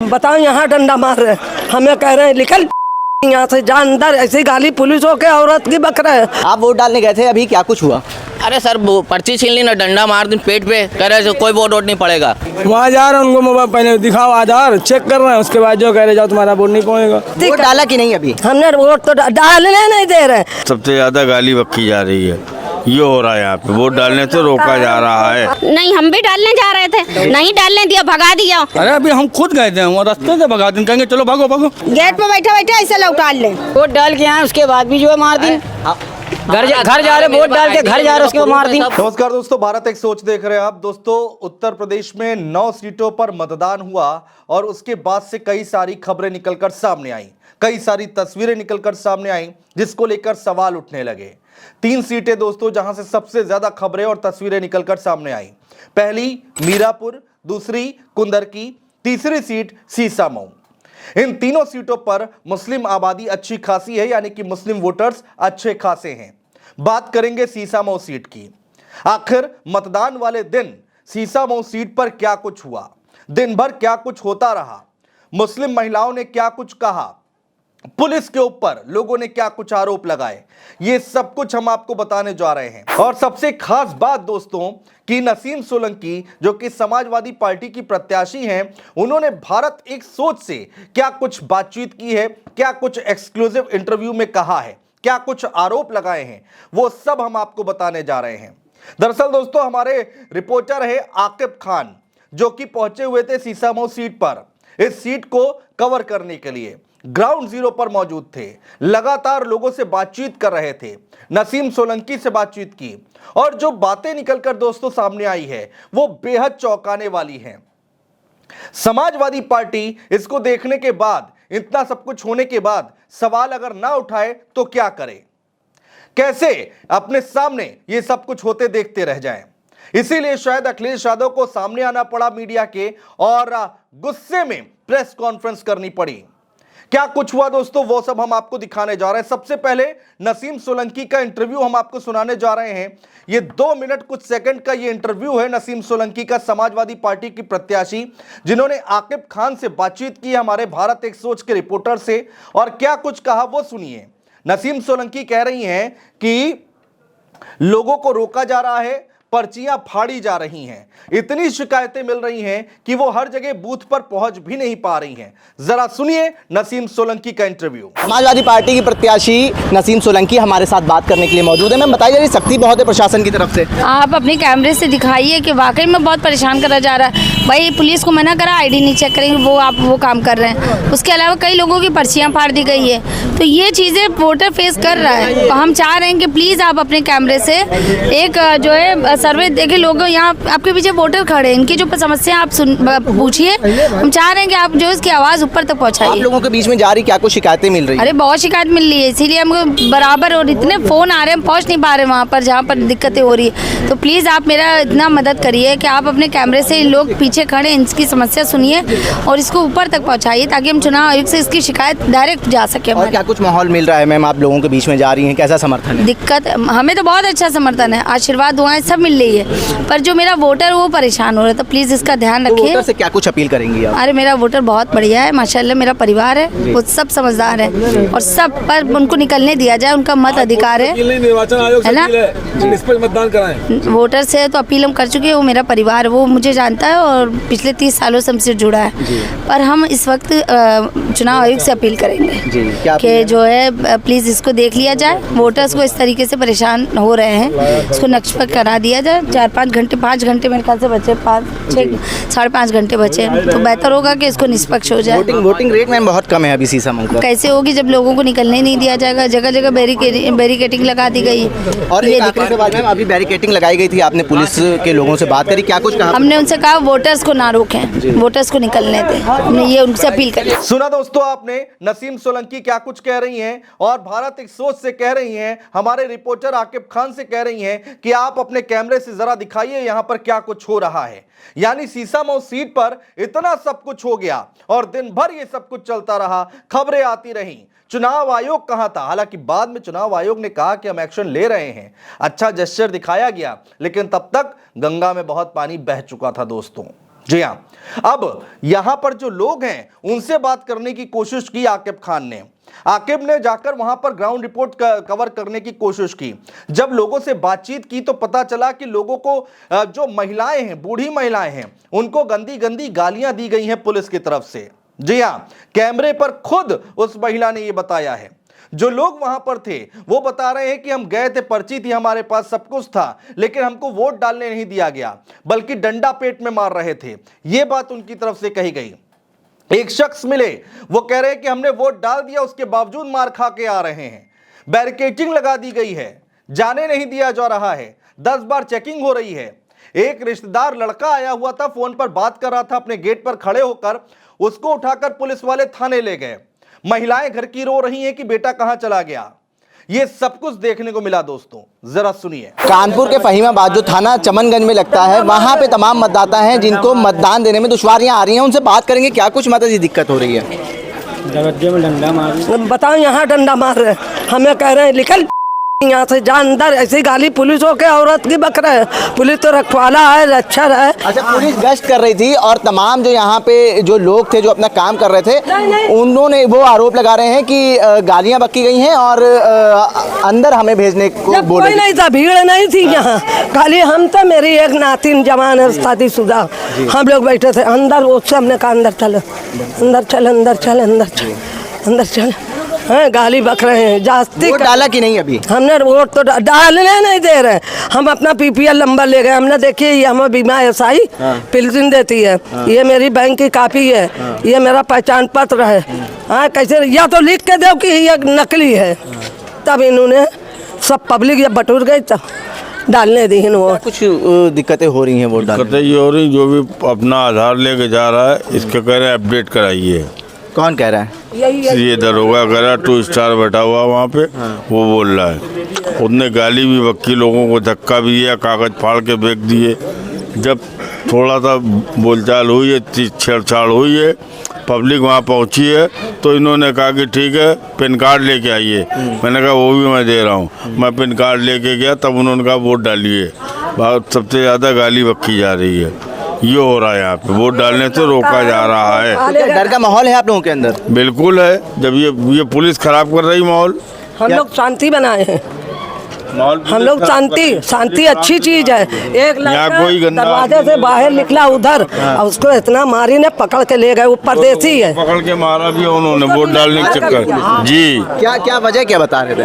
बताओ यहाँ डंडा मार रहे हैं, हमें कह रहे हैं निकल यहाँ से, जा अंदर। ऐसी गाली पुलिस हो के औरत की बक रहे हैं। आप वोट डालने गए थे, अभी क्या कुछ हुआ? अरे सर वो पर्ची छीन ली ना, डंडा मार दी पेट पे, कह रहे कोई वोट नहीं पड़ेगा। वहाँ जा रहे हैं, उनको मोबाइल पहले दिखाओ, आधार चेक कर रहे हैं, उसके बाद जो कह रहे जाओ तुम्हारा वोट नहीं पहुँचेगा। वोट डाला कि नहीं अभी? हमने वोट तो डालने नहीं दे रहे। सबसे ज्यादा गाली बक्की जा रही है, ये हो रहा है यहाँ पे। वोट डालने से रोका जा रहा है। नहीं, हम भी डालने जा रहे थे, नहीं डालने दिया, भगा दिया। अरे अभी हम खुद गए थे, वो रास्ते से भगा दें, कहेंगे चलो भागो भागो। गेट पे बैठे बैठे ऐसे लोग डाल ले। वोट डाल के आए, उसके बाद भी जो है मार दी। घर जा रहे, वोट डाल के घर जा रहे, उसके बाद मार दी। नमस्कार दोस्तों, भारत एक सोच देख रहे हैं आप। दोस्तों, उत्तर प्रदेश में 9 सीटों पर मतदान हुआ और उसके बाद से कई सारी खबरें निकलकर सामने आई, कई सारी तस्वीरें निकलकर सामने आई, जिसको लेकर सवाल उठने लगे। 3 सीटें दोस्तों जहां से सबसे ज्यादा खबरें और तस्वीरें निकलकर सामने आई। पहली मीरापुर, दूसरी कुंदरकी, तीसरी सीट सीसामऊ। इन तीनों सीटों पर मुस्लिम आबादी अच्छी खासी है, यानी कि मुस्लिम वोटर्स अच्छे खासे हैं। बात करेंगे सीसामऊ सीट की। आखिर मतदान वाले दिन सीसामऊ सीट पर क्या कुछ हुआ, दिन भर क्या कुछ होता रहा, मुस्लिम महिलाओं ने क्या कुछ कहा, पुलिस के ऊपर लोगों ने क्या कुछ आरोप लगाए, ये सब कुछ हम आपको बताने जा रहे हैं। और सबसे खास बात दोस्तों कि नसीम सोलंकी जो कि समाजवादी पार्टी की प्रत्याशी हैं, उन्होंने भारत एक सोच से क्या कुछ बातचीत की है, क्या कुछ एक्सक्लूसिव इंटरव्यू में कहा है, क्या कुछ आरोप लगाए हैं, वो सब हम आपको बताने जा रहे हैं। दरअसल दोस्तों हमारे रिपोर्टर है आकिब खान, जो कि पहुंचे हुए थे सीसामऊ सीट पर। इस सीट को कवर करने के लिए ग्राउंड जीरो पर मौजूद थे, लगातार लोगों से बातचीत कर रहे थे, नसीम सोलंकी से बातचीत की, और जो बातें निकलकर दोस्तों सामने आई है वो बेहद चौंकाने वाली हैं। समाजवादी पार्टी इसको देखने के बाद, इतना सब कुछ होने के बाद सवाल अगर ना उठाए तो क्या करे, कैसे अपने सामने ये सब कुछ होते देखते रह जाएं। इसीलिए शायद अखिलेश यादव को सामने आना पड़ा मीडिया के और गुस्से में प्रेस कॉन्फ्रेंस करनी पड़ी। क्या कुछ हुआ दोस्तों वो सब हम आपको दिखाने जा रहे हैं। सबसे पहले नसीम सोलंकी का इंटरव्यू हम आपको सुनाने जा रहे हैं। ये 2 मिनट कुछ सेकंड का ये इंटरव्यू है नसीम सोलंकी का, समाजवादी पार्टी की प्रत्याशी, जिन्होंने आकिब खान से बातचीत की, हमारे भारत एक सोच के रिपोर्टर से, और क्या कुछ कहा वो सुनिए। नसीम सोलंकी कह रही हैं कि लोगों को रोका जा रहा है, पर्चियां फाड़ी जा रही हैं, इतनी शिकायतें मिल रही हैं कि वो हर जगह बूथ पर पहुंच भी नहीं पा रही हैं। जरा सुनिए नसीम सोलंकी का इंटरव्यू। समाजवादी पार्टी की प्रत्याशी नसीम सोलंकी हमारे साथ बात करने के लिए मौजूद है। मैम बताइए, जा रही सख्ती बहुत है प्रशासन की तरफ से, आप अपने कैमरे से दिखाइए कि वाकई में बहुत परेशान करा जा रहा है। भाई पुलिस को मना करा, आईडी नहीं चेक करेंगे, वो आप वो काम कर रहे हैं। उसके अलावा कई लोगों की पर्चियां फाड़ दी गई है, तो ये चीज़ें वोटर फेस कर रहा है। तो हम चाह रहे हैं कि प्लीज़ आप अपने कैमरे से एक जो है सर्वे देखिए, लोग यहाँ आपके पीछे वोटर खड़े हैं, इनकी जो समस्या आप पूछिए। हम चाह रहे हैं कि आप जो इसकी आवाज़ ऊपर तक पहुँचाइए। आप लोगों के बीच में जा रही क्या कुछ शिकायतें मिल रही है? अरे बहुत शिकायत मिल रही है, इसीलिए हमको बराबर, और इतने फ़ोन आ रहे हैं, हम पहुँच नहीं पा रहे वहाँ पर जहाँ पर दिक्कतें हो रही है। तो प्लीज़ आप मेरा इतना मदद करिए कि आप अपने कैमरे से लोग पीछे खड़े हैं, इनकी समस्या सुनिए और इसको ऊपर तक पहुँचाइए, ताकि हम चुनाव आयोग से इसकी शिकायत डायरेक्ट जा सके। और क्या कुछ माहौल मिल रहा है मैम, आप लोगों के बीच में जा रही हैं, कैसा समर्थन है? दिक्कत हमें तो बहुत अच्छा समर्थन है, आशीर्वाद दुआएं सब मिल रही है, पर जो मेरा वोटर वो परेशान हो रहा है, तो प्लीज़ इसका ध्यान रखिए। वोटर से क्या कुछ अपील करेंगी आप? अरे मेरा वोटर बहुत बढ़िया है माशाल्लाह, मेरा परिवार है, वो सब समझदार है और सब पर उनको निकलने दिया जाए, उनका मत अधिकार है, निर्वाचन आयोग है ना? निष्पक्ष मतदान कराएं। वोटर से तो अपील हम कर चुके हैं, वो मेरा परिवार, वो मुझे जानता है और पिछले 30 सालों से हमसे जुड़ा है। पर हम इस वक्त चुनाव आयोग से अपील करेंगे कि जो है प्लीज़ इसको देख लिया जाए। वोटर्स को इस तरीके से परेशान हो रहे हैं, इसको नक्शा करा दिया जाए। 4-5 घंटे 5 घंटे मेरे ख्याल से बचे, 5-6-5.5 घंटे बचे, तो बेहतर होगा कि इसको निष्पक्ष हो जाए। वोटिंग रेट में बहुत कम है अभी सीसामऊ का। कैसे होगी जब लोगों को निकलने नहीं दिया जाएगा, जगह जगह बैरिकेडिंग लगा दी गई। और ये आखिरी सवाल मैम, अभी बैरिकेडिंग लगाई गई थी, आपने पुलिस के लोगों से बात करी, क्या कुछ कहा? हमने उनसे कहा वोटर्स को ना रोकें, वोटर्स को निकलने दें, हमने ये उनसे अपील करी। सुना दोस्तों आपने नसीम सोलंकी क्या कुछ कह रही हैं, और भारत एक सोच से कह रही हैं, हमारे रिपोर्टर आकिब खान से कह रही हैं कि आप अपने कैमरे से जरा दिखाइए यहाँ पर क्या कुछ हो रहा है। यानी सीसामऊ सीट पर इतना सब कुछ हो गया और दिन भर ये सब कुछ चलता रहा, खबरें आती रहीं। चुनाव आयोग कहां था? हालांकि बाद में चुनाव आयोग ने कहा कि हम एक्शन ले रहे हैं, अच्छा जेस्चर दिखाया गया, लेकिन तब तक गंगा में बहुत पानी बह चुका था दोस्तों। जी हाँ, अब यहां पर जो लोग हैं उनसे बात करने की कोशिश की आकिब खान ने। आकिब ने जाकर वहां पर ग्राउंड रिपोर्ट कवर करने की कोशिश की। जब लोगों से बातचीत की तो पता चला कि लोगों को जो महिलाएं हैं, बूढ़ी महिलाएं हैं, उनको गंदी गंदी गालियां दी गई हैं पुलिस की तरफ से। जी हां, कैमरे पर खुद उस महिला ने यह बताया है। जो लोग वहां पर थे वो बता रहे हैं कि हम गए थे, पर्ची थी हमारे पास, सब कुछ था, लेकिन हमको वोट डालने नहीं दिया गया, बल्कि डंडा पेट में मार रहे थे। यह बात उनकी तरफ से कही गई। एक शख्स मिले, वो कह रहे हैं कि हमने वोट डाल दिया, उसके बावजूद मार खा के आ रहे हैं। बैरिकेडिंग लगा दी गई है, जाने नहीं दिया जा रहा है, 10 बार चेकिंग हो रही है। एक रिश्तेदार लड़का आया हुआ था, फोन पर बात कर रहा था अपने गेट पर खड़े होकर, उसको उठाकर पुलिस वाले थाने ले गए। महिलाएं घर की रो रही हैं कि बेटा कहां चला गया। ये सब कुछ देखने को मिला दोस्तों, जरा सुनिए। कानपुर के फहीमाबाद जो थाना चमनगंज में लगता है, वहाँ पे तमाम मतदाता हैं जिनको मतदान देने में दुश्वारियां आ रही हैं। उनसे बात करेंगे क्या कुछ माता जी दिक्कत हो रही है। दरवाजे में डंडा मार, बताओ, यहाँ डंडा मार रहे, हमें कह रहे हैं निकल यहाँ से, जा अंदर। ऐसी गाली पुलिस हो के औरत की बक रहे हैं। पुलिस तो रखवाला है, रक्षर है। अच्छा, पुलिस गश्त कर रही थी और तमाम जो यहाँ पे जो लोग थे जो अपना काम कर रहे थे, उन्होंने वो आरोप लगा रहे हैं कि गालियां बक्की गई हैं और अंदर हमें भेजने को बोले। कोई नहीं था, भीड़ नहीं थी यहाँ, खाली हम तो, मेरी एक नातिन जवान है, शादीशुदा, हम लोग बैठे थे अंदर। उससे हमने कहा अंदर चलो, अंदर चल, अंदर चल, अंदर चल, अंदर चल। हाँ, गाली बक रहे हैं जास्ती। वोट डाला कि नहीं अभी? हमने वोट तो डालने नहीं दे रहे। हम अपना पीपीएल नंबर ले गए। हमने देखिए, ये हमें बीमा एसआई पेंशन देती है, ये मेरी बैंक की कापी है, ये मेरा पहचान पत्र है। हाँ, कैसे, या तो लिख के दो कि ये नकली है। तब इन्होंने सब पब्लिक जब बटूर गई तब डालने दी। कुछ दिक्कतें हो रही हैं वोट डालने? दिक्कतें ये हो रही, जो भी अपना आधार लेके जा रहा है इसके कह रहे हैं अपडेट कराइए। कौन कह रहा है? ये दरोगा कह रहा है, 2 स्टार बैठा हुआ वहाँ पे, वो बोल रहा है। उसने गाली भी बक्की, लोगों को धक्का भी दिया, कागज फाड़ के फेंक दिए। जब थोड़ा सा बोलचाल हुई है, छेड़छाड़ हुई है, पब्लिक वहाँ पहुँची है, तो इन्होंने कहा कि ठीक है पैन कार्ड लेके आइए। मैंने कहा वो भी मैं दे रहा हूँ। मैं पैन कार्ड लेके गया, तब उन्होंने कहा वोट डालिए। सबसे ज़्यादा गाली बक्की जा रही है। ये हो रहा है यहाँ पे, वोट डालने से रोका जा रहा है। डर का माहौल है आप लोगों के अंदर? बिल्कुल है, जब ये पुलिस खराब कर रही माहौल। हम लोग शांति बनाए हैं, हम लोग शांति अच्छी चीज है। एक लड़का दरवाजे से बाहर निकला उधर, और उसको इतना मारी ने पकड़ के ले गए, वो परदेसी है, पकड़ के मारा भी उन्होंने वोट डालने के चक्कर। जी, क्या वजह क्या बता रहे थे?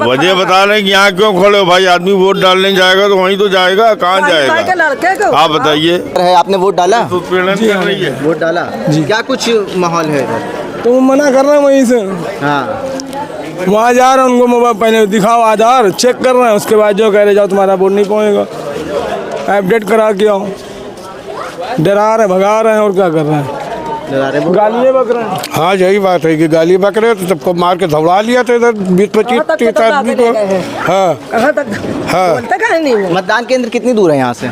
वजह बता रहे हैं कि यहाँ क्यों खड़े हो भाई, आदमी वोट डालने जाएगा तो वहीं तो जाएगा, कहाँ जाएगा आप बताइए। आपने वोट डाला? वोट डाला? क्या कुछ माहौल है इधर? तो मना कर रहे हैं वहीं से। हाँ, वहाँ जा रहे हैं, उनको मोबाइल पहले दिखाओ, आधार चेक कर रहे हैं, उसके बाद जो कह रहे जाओ तुम्हारा वोट नहीं पहुँचेगा, अपडेट करा के आओ। डरा रहे, भगा रहे हैं, और क्या कर रहे हैं, गालियाँ बक रहे हैं। हाँ, यही बात है कि गाली बक रहे, तो सबको मार के दौड़ा लिया था इधर 20-25-30 आदमी को। हाँ, कहाँ तक? हाँ। मतदान केंद्र कितनी दूर है यहाँ से?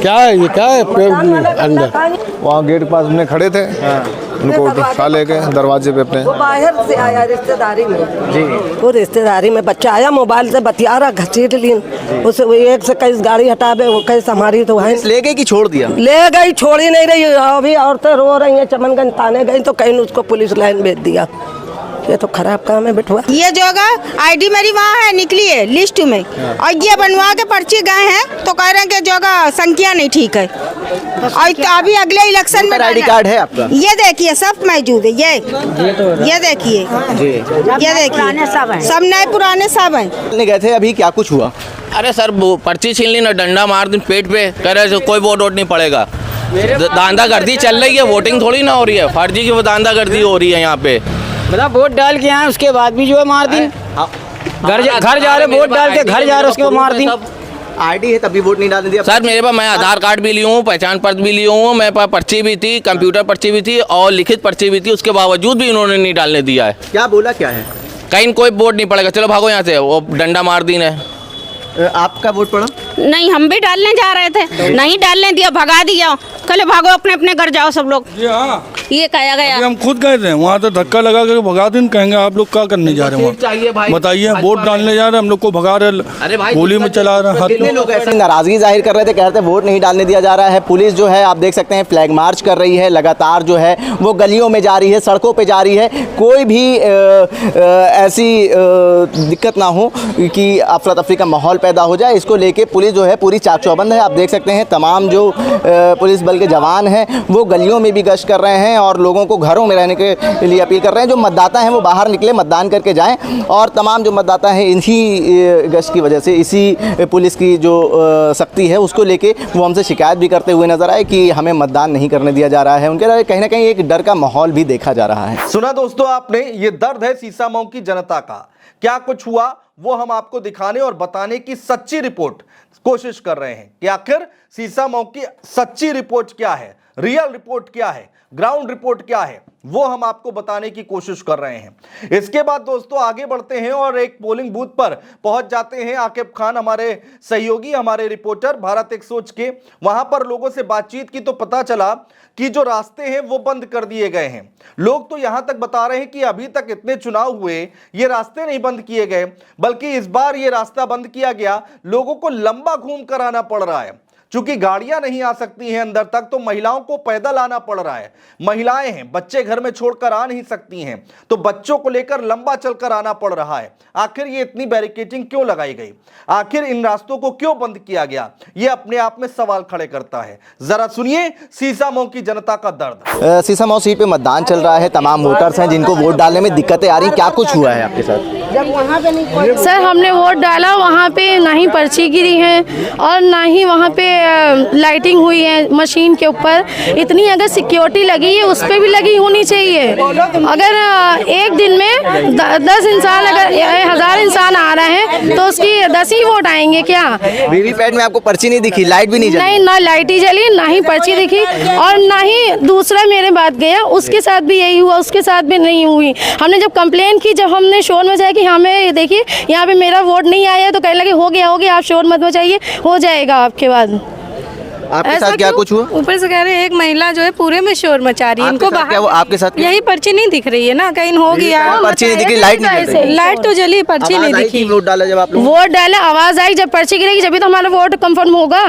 क्या है ये, क्या है अंदर? वहाँ गेट पास में खड़े थे, उनको उठा ले गए दरवाजे पे अपने। वो बाहर से आया रिश्तेदारी में जी, वो रिश्तेदारी में बच्चा आया, मोबाइल से बतिया रहा, घसीट ली उसे। वो एक से कई गाड़ी हटावे, वो कई हमारी तो वहीं ले गई कि छोड़ दिया? ले गई, छोड़ी नहीं रही। अभी औरतें रो रही हैं, चमनगंज थाने गई तो कहीं उसको पुलिस लाइन भेज दिया। ये तो खराब काम है बेटुआ। ये जगह आईडी मेरी वहाँ है, निकली है लिस्ट में, और ये बनवा के पर्ची गए हैं तो कह रहे हैं कि जगह संख्या नहीं ठीक है। और तो अभी अगले इलेक्शन में आईडी कार्ड है आपका? ये देखिए सब मौजूद है, ये देखिए, ये देखिए, सब नए पुराने सब हैं। गए थे, अभी क्या कुछ हुआ? अरे सर, पर्ची छीन ली ना, डंडा मार दी पेट पे, कह रहे कोई वोट नहीं पड़ेगा। दांदागर्दी चल रही है, वोटिंग थोड़ी ना हो रही है, फर्जी की दांदागर्दी हो रही है यहाँ पे। मतलब वोट डाल के आए, उसके बाद भी जो है मार दी। घर जा रहे, वोट डाल के घर जा रहे, उसके बाद मार दी। आईडी है तभी वोट नहीं डालने दिया? सर मेरे पास, मैं आधार कार्ड भी लिया हूँ, पहचान पत्र भी लिया हूँ, मेरे पास पर्ची भी थी, कंप्यूटर पर्ची भी थी और लिखित पर्ची भी थी, उसके बावजूद भी इन्होंने नहीं डालने दिया है। क्या बोला, क्या है? कहीं कोई वोट नहीं पड़ेगा, चलो भागो यहाँ से, वो डंडा मार दी ने। आपका वोट पड़ा? नहीं, हम भी डालने जा रहे थे, नहीं डालने दिया, भगा दिया, कल भागो अपने अपने घर जाओ सब लोग। ये कहा गया। हम खुद गए थे वहाँ तो धक्का लगा के भगा दिन, कहेंगे आप लोग क्या करने जा रहे हैं वहाँ, बताइए वोट डालने जा रहे हैं, हम लोग को भगा रहे, गोली में चला रहे। कितने लोग ऐसी नाराजगी जाहिर कर रहे थे, कह रहे थे वोट नहीं डालने दिया जा रहा है। पुलिस जो है आप देख सकते हैं फ्लैग मार्च कर रही है, लगातार जो है वो गलियों में जा रही है, सड़कों पे जा रही है, कोई भी ऐसी दिक्कत ना हो कि अफरा तफरी का माहौल पैदा हो जाए। इसको लेके पुलिस जो है पूरी चाक चौबंद है। आप देख सकते हैं तमाम जो पुलिस बल के जवान हैं वो गलियों में भी गश्त कर रहे हैं और लोगों को घरों में रहने के लिए अपील कर रहे हैं। जो मतदाता हैं वो बाहर निकले, मतदान करके जाएं। और तमाम जो मतदाता हैं इन्हीं गश्त की वजह से, इसी पुलिस की जो सख्ती है उसको लेके वो हमसे शिकायत भी करते हुए नजर आए कि हमें मतदान नहीं करने दिया जा रहा है। उनके कहीं ना कहीं एक डर का माहौल भी देखा जा रहा है। सुना दोस्तों आपने, ये दर्द है सीसामऊ की जनता का। क्या कुछ हुआ वो हम आपको दिखाने और बताने की सच्ची रिपोर्ट कोशिश कर रहे हैं कि आखिर सीसामऊ की सच्ची रिपोर्ट क्या है, रियल रिपोर्ट क्या है, ग्राउंड रिपोर्ट क्या है, वो हम आपको बताने की कोशिश कर रहे हैं। इसके बाद दोस्तों आगे बढ़ते हैं और एक पोलिंग बूथ पर पहुंच जाते हैं। आकिब खान हमारे सहयोगी, हमारे रिपोर्टर भारत एक सोच के, वहां पर लोगों से बातचीत की तो पता चला कि जो रास्ते हैं वो बंद कर दिए गए हैं। लोग तो यहां तक बता रहे हैं कि अभी तक इतने चुनाव हुए ये रास्ते नहीं बंद किए गए, बल्कि इस बार ये रास्ता बंद किया गया, लोगों को लंबा घूम कर आना पड़ रहा है। चूंकि गाड़ियां नहीं आ सकती हैं अंदर तक, तो महिलाओं को पैदल आना पड़ रहा है। महिलाएं हैं, बच्चे घर में छोड़कर आ नहीं सकती हैं, तो बच्चों को लेकर लंबा चलकर आना पड़ रहा है। आखिर ये इतनी बैरिकेडिंग क्यों लगाई गई, आखिर इन रास्तों को क्यों बंद किया गया, ये अपने आप में सवाल खड़े करता है। जरा सुनिए सीसामऊ की जनता का दर्द। सीसामऊ सीट पे मतदान चल रहा है, तमाम वोटर्स हैं जिनको वोट डालने में दिक्कतें आ रही, क्या कुछ हुआ है आपके साथ? सर हमने वोट डाला, वहाँ पे ना ही पर्ची गिरी है और ना ही वहाँ पे लाइटिंग हुई है मशीन के ऊपर। इतनी अगर सिक्योरिटी लगी है उस पर भी लगी होनी चाहिए। अगर एक दिन में 10 इंसान, अगर 1000 इंसान आ रहे हैं तो उसकी 10 ही वोट आएंगे क्या? वीवीपैट में आपको पर्ची नहीं दिखी, लाइट भी नहीं जली? नहीं, ना लाइट ही जली, ना ही पर्ची दिखी, और ना ही दूसरा मेरे बात गया उसके साथ भी यही हुआ, उसके साथ भी नहीं हुई। हमने जब कंप्लेन की, जब हमने शोर मचाया कि हमें देखिए यहाँ पे मेरा वोट नहीं आया, तो कहने लगे हो गया आप शोर मत मचाइए, हो जाएगा आपके बाद। आपके साथ क्या कुछ हुआ? ऊपर से कह रहे हैं एक महिला जो है पूरे में शोर मचा रही है, इनको बाहर। क्या वो आपके साथ यही पर्ची नहीं दिख रही है ना, कहीं हो गया। पर्ची नहीं दिखी, लाइट नहीं जल रही। लाइट तो जली, पर्ची नहीं दिखी। वोट डाला जब आप लोग? वोट डाला, आवाज आई, जब पर्ची गिरेगी जब तो हमारा वोट कंफर्म होगा।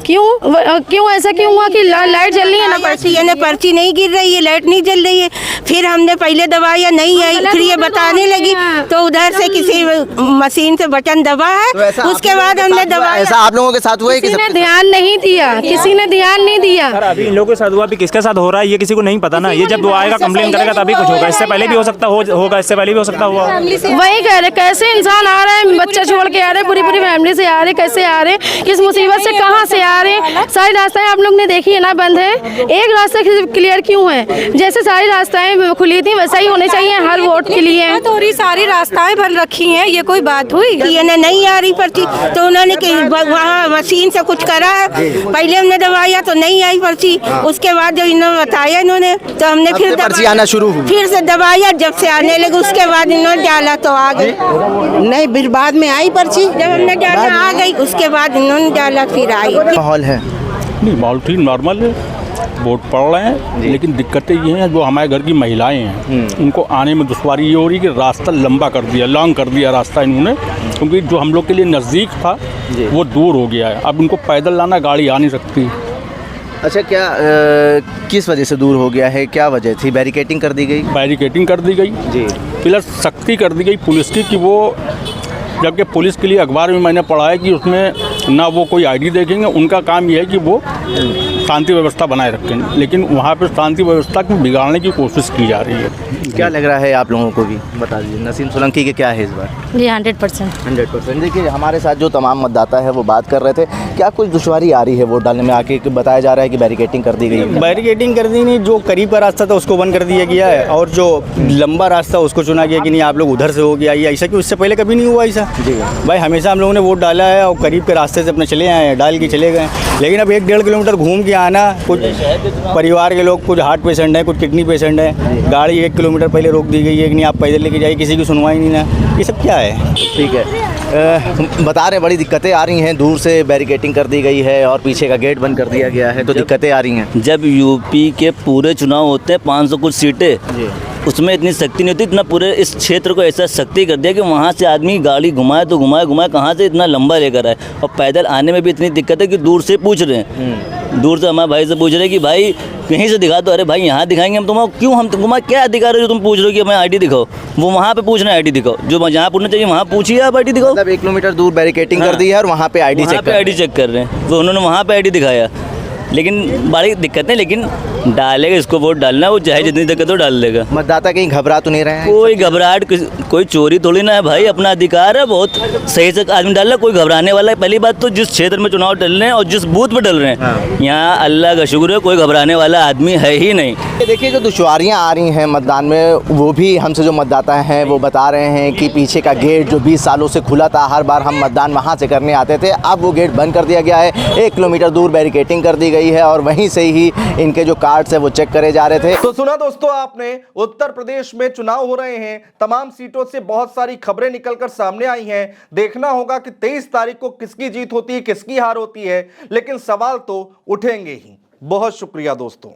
क्यों ऐसा क्यों हुआ कि लाइट जल रही है ना, पर्ची नहीं गिर रही है, लाइट नहीं जल रही है। फिर हमने पहले दबाया, नहीं आई, फिर ये बताने लगी तो उधर से किसी मशीन से बटन दबा है, तो उसके बाद हमने दबाया। ऐसा आप लोगों के साथ हुआ है? किसी ने ध्यान नहीं दिया, किसी ने ध्यान नहीं दिया। अभी इन लोगों के साथ हुआ, अभी किसके साथ हो रहा है ये किसी को नहीं पता ना। ये जब वो आएगा कंप्लेन करेगा तभी कुछ होगा, इससे पहले भी हो सकता होगा, इससे पहले भी हो सकता हुआ। वही कह रहे, कैसे इंसान आ रहे हैं, बच्चा छोड़ के आ रहे हैं, पूरी फैमिली से आ रहे, कैसे आ रहे हैं, किस मुसीबत से कहाँ से आ रहे हैं। सारी रास्ताएं आप लोग ने देखी है ना, बंद है। एक रास्ता क्लियर क्यों है? जैसे सारी रास्ताएं खुली थी वैसा ही होने चाहिए हर वोट के लिए। थोड़ी सारी रास्ताएं बंद रखी हैं, ये कोई बात हुई? ये नहीं आ रही पर्ची, तो उन्होंने वहाँ मशीन से कुछ करा है। पहले हमने दबाया तो नहीं आई पर्ची, उसके बाद जब इन्होंने बताया इन्होंने, तो हमने फिर पर्ची आना शुरू हुई, फिर से दबाया, जब से आने लगे उसके बाद इन्होंने डाला तो आ गई। नहीं, फिर बाद में आई पर्ची, जब हमने डाला आ गई, उसके बाद इन्होंने डाला फिर आई। माहौल है नहीं, माहौल ठीक नॉर्मल है, वोट पड़ रहे हैं, लेकिन दिक्कतें ये हैं जो हमारे घर की महिलाएं हैं उनको आने में दुश्वारी ये हो रही है कि रास्ता लंबा कर दिया, लॉन्ग कर दिया रास्ता इन्होंने, क्योंकि जो हम लोग के लिए नज़दीक था वो दूर हो गया है। अब उनको पैदल लाना, गाड़ी आ नहीं सकती। अच्छा, क्या किस वजह से दूर हो गया है, क्या वजह थी? बैरिकेडिंग कर दी गई? बैरिकेडिंग कर दी गई जी, प्लस सख्ती कर दी गई पुलिस की कि वो, जबकि पुलिस के लिए अखबार में मैंने पढ़ा है कि उसमें ना वो कोई आईडी देखेंगे, उनका काम ये है कि वो शांति व्यवस्था बनाए रखें, लेकिन वहाँ पर शांति व्यवस्था को बिगाड़ने की कोशिश की जा रही है। क्या लग रहा है आप लोगों को भी? बता दीजिए नसीम सोलंकी के क्या है इस बार? जी 100%। देखिए हमारे साथ जो तमाम मतदाता है वो बात कर रहे थे, क्या कुछ दुश्वारी आ रही है वोट डालने में? आके बताया जा रहा है कि बैरिकेडिंग कर दी गई है। बैरिकेडिंग कर दी नहीं, जो करीब का रास्ता था उसको बंद कर दिया गया है, और जो लंबा रास्ता उसको चुना गया कि नहीं आप लोग उधर से हो गया, ये ऐसा कि उससे पहले कभी नहीं हुआ ऐसा। जी भाई, हमेशा हम लोगों ने वोट डाला है और करीब के रास्ते से अपने चले आए हैं, डाल के चले गए, लेकिन अब 1-1.5 किलोमीटर घूम के आना, कुछ परिवार के लोग, कुछ हार्ट पेशेंट हैं, कुछ किडनी पेशेंट हैं, गाड़ी 1 किलोमीटर पहले रोक दी गई है कि नहीं आप पैदल लेके जाइए, किसी की सुनवाई नहीं ना, ये सब क्या है। ठीक है, बता रहे बड़ी दिक्कतें आ रही हैं, दूर से बैरिकेटिंग कर दी गई है और पीछे का गेट बंद कर दिया गया है, तो दिक्कतें आ रही हैं। जब यूपी के पूरे चुनाव होते हैं 500 कुछ सीटें, उसमें इतनी शक्ति नहीं होती, इतना पूरे इस क्षेत्र को ऐसा शक्ति कर दिया कि वहाँ से आदमी गाड़ी घुमाए तो घुमाए कहाँ से इतना लंबा लेकर आए। और पैदल आने में भी इतनी दिक्कत है कि दूर से पूछ रहे हैं, दूर से हमारे भाई से पूछ रहे हैं कि भाई कहीं से दिखा दो। अरे भाई यहाँ दिखाएंगे हम तुम्हारा, क्यों हम तुम्हारा क्या अधिकार है जो तुम पूछ रहे हो कि हमें आईडी दिखाओ। वो वहाँ पे पूछ रहे हैं आईडी दिखाओ, जो जहाँ पूछना चाहिए वहाँ पूछिए आप आईडी दिखाओ। मतलब 1 किलोमीटर दूर बैरिकेटिंग कर दी है और वहाँ पे आईडी चेक कर रहे हैं, तो उन्होंने वहाँ पे आईडी दिखाया। लेकिन बड़ी दिक्कत है, लेकिन डालेगा, इसको वोट डालना, वो चाहे जितनी दिक्कत हो डाल देगा। मतदाता कहीं घबरा तो नहीं रहे हैं? कोई घबराहट, कोई चोरी थोड़ी ना है भाई, अपना अधिकार है, बहुत सही से आदमी डाल रहा है, कोई घबराने वाला है। पहली बात तो जिस क्षेत्र में चुनाव डल रहे हैं और जिस बूथ पे डल रहे हैं, यहाँ अल्लाह का शुक्र है कोई घबराने वाला आदमी है ही नहीं। देखिए, जो दुश्वारियाँ आ रही हैं मतदान में, वो भी हमसे जो मतदाता हैं वो बता रहे हैं कि पीछे का गेट जो 20 सालों से खुला था, हर बार हम मतदान वहाँ से करने आते थे, अब वो गेट बंद कर दिया गया है। 1 किलोमीटर दूर बैरिकेटिंग कर दी गई है और वहीं से ही इनके जो कार्ड्स है वो चेक करे जा रहे थे। तो सुना दोस्तों आपने, उत्तर प्रदेश में चुनाव हो रहे हैं, तमाम सीटों से बहुत सारी खबरें निकलकर सामने आई हैं। देखना होगा कि 23 तारीख को किसकी जीत होती है, किसकी हार होती है, लेकिन सवाल तो उठेंगे ही। बहुत शुक्रिया दोस्तों।